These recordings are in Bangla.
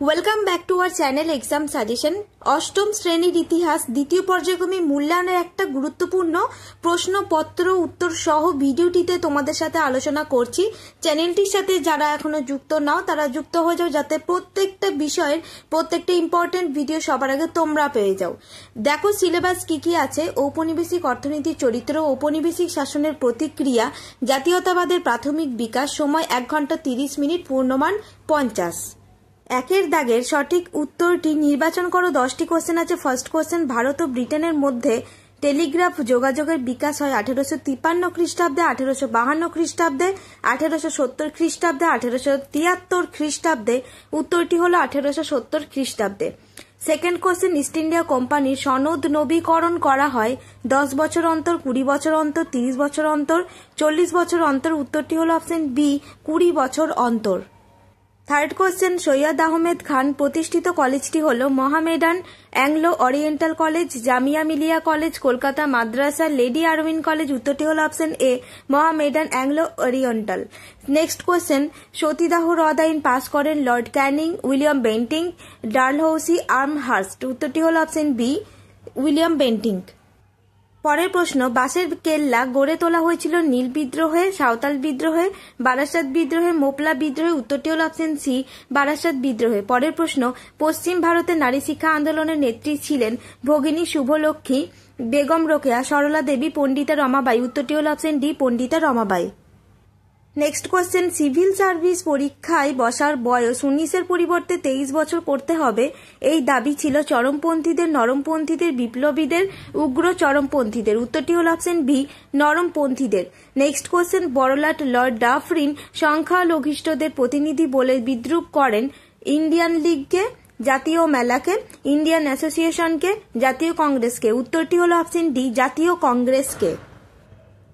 Welcome back to our channel exam suggestion. অষ্টম শ্রেণীর ইতিহাস দ্বিতীয় পর্যায়ক্রমে মূল্যায়নের একটা গুরুত্বপূর্ণ প্রশ্নপত্র উত্তর সহ ভিডিওটিতে তোমাদের সাথে আলোচনা করছি। চ্যানেলটির সাথে যারা এখনো যুক্ত নাও তারা যুক্ত হয়ে যাও, যাতে প্রত্যেকটা বিষয়ের প্রত্যেকটা ইম্পর্টেন্ট ভিডিও সবার আগে তোমরা পেয়ে যাও। দেখো সিলেবাস কি আছে। ঔপনিবেশিক অর্থনীতির চরিত্র, ঔপনিবেশিক শাসনের প্রতিক্রিয়া, জাতীয়তাবাদের প্রাথমিক বিকাশ, সময় 1 ঘন্টা 30 মিনিট, পূর্ণমান 50। একের দাগের সঠিক উত্তরটি নির্বাচন করো। 10টি কোশ্চেন আছে। ফার্স্ট কোশ্চেন, ভারত ও ব্রিটেনের মধ্যে টেলিগ্রাফ যোগাযোগের বিকাশ হয় 1853 খ্রিস্টাব্দে, 1852 খ্রিস্টাব্দে, 1870 খ্রিস্টাব্দে, 1873 খ্রিস্টাব্দে। উত্তরটি হলো 1870 খ্রিস্টাব্দে। সেকেন্ড কোশ্চেন, ইস্ট ইন্ডিয়া কোম্পানির সনদ নবীকরণ করা হয় 10 বছর অন্তর, 20 বছর অন্তর, 30 বছর অন্তর, 40 বছর অন্তর। উত্তরটি হলো অপশন বি, 20 বছর অন্তর। থার্ড কোশ্চেন, সৈয়দ আহমেদ খান প্রতিষ্ঠিত কলেজটি হল Mohammedan Anglo Oriental college, Jamia Millia college, Kolkata মাদ্রাসা, লেডি আরউইন কলেজ। উত্তরটি হল option A, Mohammedan Anglo Oriental. Next question, সতীদাহ হ্রদ আইন পাস করেন Lord Canning, William Bentinck, Dalhousie, Amherst. উত্তরটি হল অপশন বি, উইলিয়াম বেন্টিং। পরের প্রশ্ন, বাঁশের কেল্লা গড়ে তোলা হয়েছিল নীল বিদ্রোহে, সাঁওতাল বিদ্রোহে, বারাসাত বিদ্রোহে, মোপলা বিদ্রোহে। উত্তরটি হল অপশন সি, বারাসাত বিদ্রোহে। পরের প্রশ্ন, পশ্চিম ভারতের নারী শিক্ষা আন্দোলনের নেত্রী ছিলেন ভগিনী শুভলক্ষ্মী, বেগম রোকেয়া, সরলা দেবী, পণ্ডিতা রমাবাই। উত্তরটি হল option D, Pandita Ramabai. Next question, civil service পরীক্ষায় বসার বয়স 19-এর পরিবর্তে 23 বছর করতে হবে, এই দাবি ছিল চরমপন্থীদের, নরমপন্থীদের, বিপ্লবীদের, উগ্র চরমপন্থীদের। উত্তরটি হল অপশন বি, নরমপন্থীদের। নেক্সট কোশ্চেন, বড়লাট লর্ড ডাফরিন সংখ্যালঘিষ্ঠদের প্রতিনিধি বলে বিদ্রুপ করেন ইন্ডিয়ান লীগকে, জাতীয় মেলাকে, ইন্ডিয়ান অ্যাসোসিয়েশনকে, জাতীয় কংগ্রেসকে। উত্তরটি হল অপশন ডি, জাতীয় কংগ্রেসকে।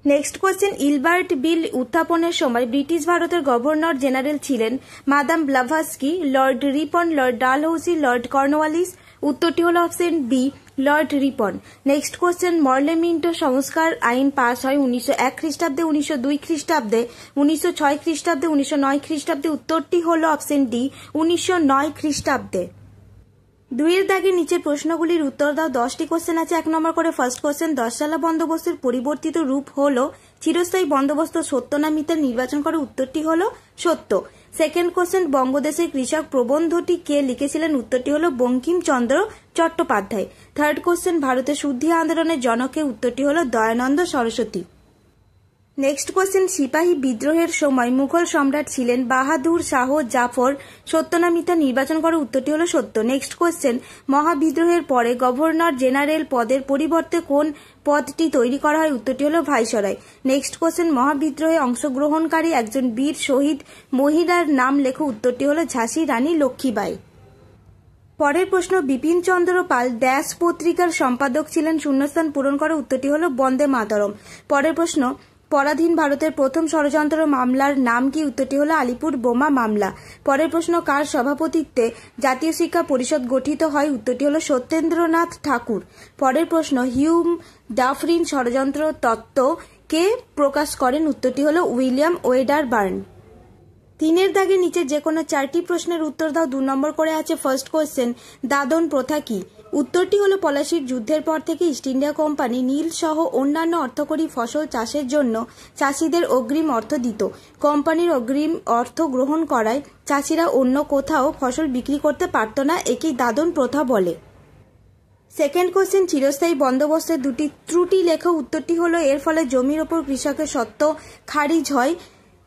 নেক্সট কোয়েশ্চেন, ইলবার্ট বিল উত্থাপনের সময় ব্রিটিশ ভারতের গভর্নর জেনারেল ছিলেন madam Blavatsky, Lord Ripon, Lord Dalhousie, Lord Cornwallis. উত্তরটি হল option B, Lord Ripon. Next question, Morley Minto সংস্কার আইন পাস হয় 1901 খ্রিস্টাব্দে, 1902 খ্রিস্টাব্দে, 1906 খ্রিস্টাব্দে, 1909 খ্রিস্টাব্দে। উত্তরটি হল অপশন ডি, 1909 খ্রিস্টাব্দে। 2-এর দাগের নিচের প্রশ্নগুলির উত্তর দাও। 10টি কোশ্চেন আছে, 1 নম্বর করে। ফার্স্ট কোশ্চেন, 10 সালা বন্দোবস্তের পরিবর্তিত রূপ হল চিরস্থায়ী বন্দোবস্ত, সত্য না মিথ্যা নির্বাচন করো। উত্তরটি হল সত্য। সেকেন্ড কোশ্চেন, বঙ্গদেশের কৃষক প্রবন্ধটি কে লিখেছিলেন? উত্তরটি হল বঙ্কিমচন্দ্র চট্টোপাধ্যায়। থার্ড কোশ্চেন, ভারতের শুদ্ধি আন্দোলনের জনকে? উত্তরটি হল দয়ানন্দ সরস্বতী। নেক্সট কোশ্চেন, সিপাহী বিদ্রোহের সময় মুঘল সম্রাট ছিলেন বাহাদুর শাহ জাফর, সত্য না মিথ্যা নির্বাচন করো। উত্তরটি হল সত্য। নেক্সট কোশ্চেন, মহাবিদ্রোহের পরে গভর্নর জেনারেল পদের পরিবর্তে কোন পদটি তৈরি করা হয়? উত্তরটি হল ভাইসরয়। নেক্সট কোশ্চেন, মহাবিদ্রোহে অংশগ্রহণকারী একজন বীর শহীদ মহিলার নাম লেখো। উত্তরটি হল ঝাঁসি রানী লক্ষ্মীবাই। পরের প্রশ্ন, বিপিন চন্দ্র পাল ড্যাশ পত্রিকার সম্পাদক ছিলেন? শূন্যস্থান পূরণ করো। উত্তরটি হল বন্দে মাতরম। পরের প্রশ্ন, পরাধীন ভারতের প্রথম ষড়যন্ত্র মামলার নাম কি? উত্তরটি হল আলিপুর বোমা মামলা। পরের প্রশ্ন, কার সভাপতিত্বে জাতীয় শিক্ষা পরিষদ গঠিত হয়? উত্তরটি হল সত্যেন্দ্রনাথ ঠাকুর। পরের প্রশ্ন, হিউম ডাফরিন ষড়যন্ত্র তত্ত্ব কে প্রকাশ করেন? উত্তরটি হল উইলিয়াম ওয়েডারবার্ন। 3-এর দাগে নিচে যে কোনো 4টি প্রশ্নের উত্তর দাও। 2 নম্বর করে আছে। ফার্স্ট কোয়েশ্চেন, দাদন প্রথা কি? উত্তরটি হল পলাশির যুদ্ধের পর থেকে ইস্ট ইন্ডিয়া কোম্পানি নীল সহ অন্যান্য অর্থকরী ফসল চাষের জন্য চাষিদের অগ্রিম অর্থ দিত। কোম্পানির অগ্রিম অর্থ গ্রহণ করায় চাষিরা অন্য কোথাও ফসল বিক্রি করতে পারত না, একেই দাদন প্রথা বলে। সেকেন্ড কোশ্চেন, চিরস্থায়ী বন্দোবস্তের 2টি ত্রুটি লেখো। উত্তরটি হল এর ফলে জমির ওপর কৃষকের সত্ত্ব খারিজ হয়,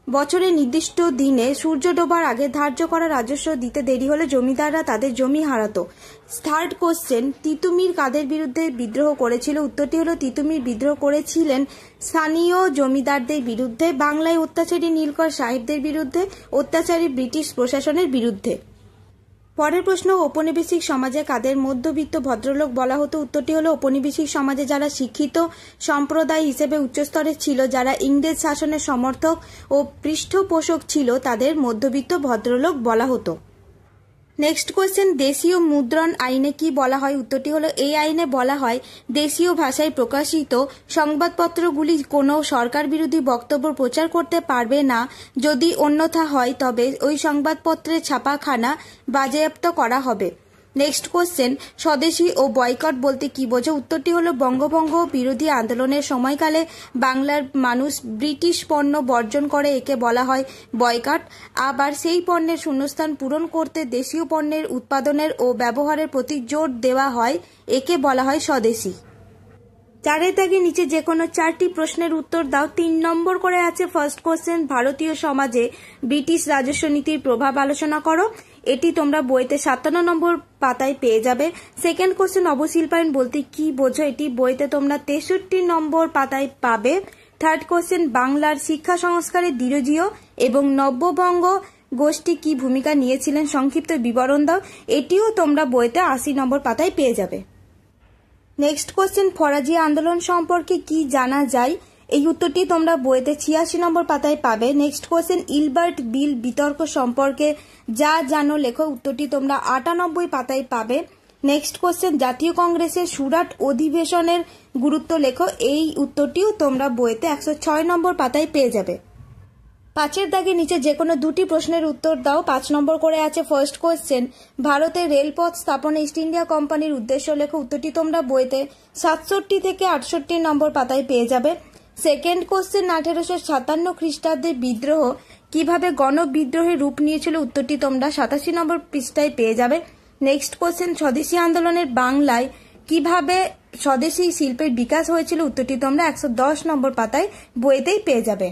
বছরের নির্দিষ্ট দিনে সূর্য ডোবার আগে ধার্য করা রাজস্ব দিতে দেরি হলে জমিদাররা তাদের জমি হারাত। থার্ড কোশ্চেন, তিতুমির কাদের বিরুদ্ধে বিদ্রোহ করেছিল? উত্তরটি হল তিতুমির বিদ্রোহ করেছিলেন স্থানীয় জমিদারদের বিরুদ্ধে, বাংলায় অত্যাচারী নীলকর সাহেবদের বিরুদ্ধে, অত্যাচারী ব্রিটিশ প্রশাসনের বিরুদ্ধে। পরের প্রশ্ন, ঔপনিবেশিক সমাজে কাদের মধ্যবিত্ত ভদ্রলোক বলা হতো? উত্তরটি হল ঔপনিবেশিক সমাজে যারা শিক্ষিত সম্প্রদায় হিসেবে উচ্চস্তরের ছিল, যারা ইংরেজ শাসনের সমর্থক ও পৃষ্ঠপোষক ছিল, তাদের মধ্যবিত্ত ভদ্রলোক বলা হতো। নেক্সট কোয়েশ্চেন, দেশীয় মুদ্রণ আইনে কি বলা হয়? উত্তরটি হলো এই আইনে বলা হয় দেশীয় ভাষায় প্রকাশিত সংবাদপত্রগুলি কোনো সরকার বিরোধী বক্তব্য প্রচার করতে পারবে না। যদি অন্যথা হয় তবে ওই সংবাদপত্রের ছাপাখানা বাজেয়াপ্ত করা হবে। নেক্সট কোয়েশ্চেন, স্বদেশী ও বয়কট বলতে কি বোঝো? উত্তরটি হলো বঙ্গভঙ্গ বিরোধী আন্দোলনের সময়কালে বাংলার মানুষ ব্রিটিশ পণ্য বর্জন করে, একে বলা হয় বয়কট। আবার সেই পণ্যের শূন্যস্থান পূরণ করতে দেশীয় পণ্যের উৎপাদনের ও ব্যবহারের প্রতি জোর দেওয়া হয়, একে বলা হয় স্বদেশী। চারের দাগে নিচে যে কোনো 4টি প্রশ্নের উত্তর দাও। 3 নম্বর করে আছে ফার্স্ট কোশ্চেন, ভারতীয় সমাজে ব্রিটিশ রাজস্ব নীতির প্রভাব আলোচনা করো। এটি তোমরা বইতে 57 নম্বর পাতায় পেয়ে যাবে। সেকেন্ড কোশ্চেন, অবশিল্পায়ন বলতে কি বোঝো? এটি বইতে তোমরা 63 নম্বর পাতায় পাবে। থার্ড কোশ্চেন, বাংলার শিক্ষা সংস্কারে দিরজিও এবং নব্যবঙ্গ গোষ্ঠী কি ভূমিকা নিয়েছিলেন, সংক্ষিপ্ত বিবরণ দাও। এটিও তোমরা বইতে 80 নম্বর পাতায় পেয়ে যাবে। নেক্সট কোশ্চেন, ফরাজি আন্দোলন সম্পর্কে কি জানা যায়? এই উত্তরটি তোমরা বইতে 86 নম্বর পাতায় পাবে। নেক্সট কোশ্চেন, ইলবার্ট বিল বিতর্ক সম্পর্কে যা জানো লেখো। উত্তরটি তোমরা 98 পাতায় পাবে। নেক্সট কোশ্চেন, জাতীয় কংগ্রেসের সুরাট অধিবেশনের গুরুত্ব লেখো। এই উত্তরটিও তোমরা বইতে 106 নম্বর পাতায় পেয়ে যাবে। 5এর দাগে নিচে যে কোনো 2টি প্রশ্নের উত্তর দাও। 5 নম্বর করে আছে ফার্স্ট কোশ্চেন, ভারতের রেলপথ স্থাপনে ইস্ট ইন্ডিয়া কোম্পানির উদ্দেশ্য লেখো। উত্তরটি তোমরা বইতে 67 থেকে 68 নম্বর পাতায় পেয়ে যাবে। সেকেন্ড কোশ্চেন, 1857 খ্রিস্টাব্দে বিদ্রোহ কিভাবে গণবিদ্রোহের রূপ নিয়েছিল? উত্তরটি তোমরা 87 নম্বর পৃষ্ঠায় পেয়ে যাবে। নেক্সট কোশ্চেন, স্বদেশী আন্দোলনের বাংলায় কিভাবে স্বদেশী শিল্পের বিকাশ হয়েছিল? উত্তরটি তোমরা 110 নম্বর পাতায় বইতেই পেয়ে যাবে।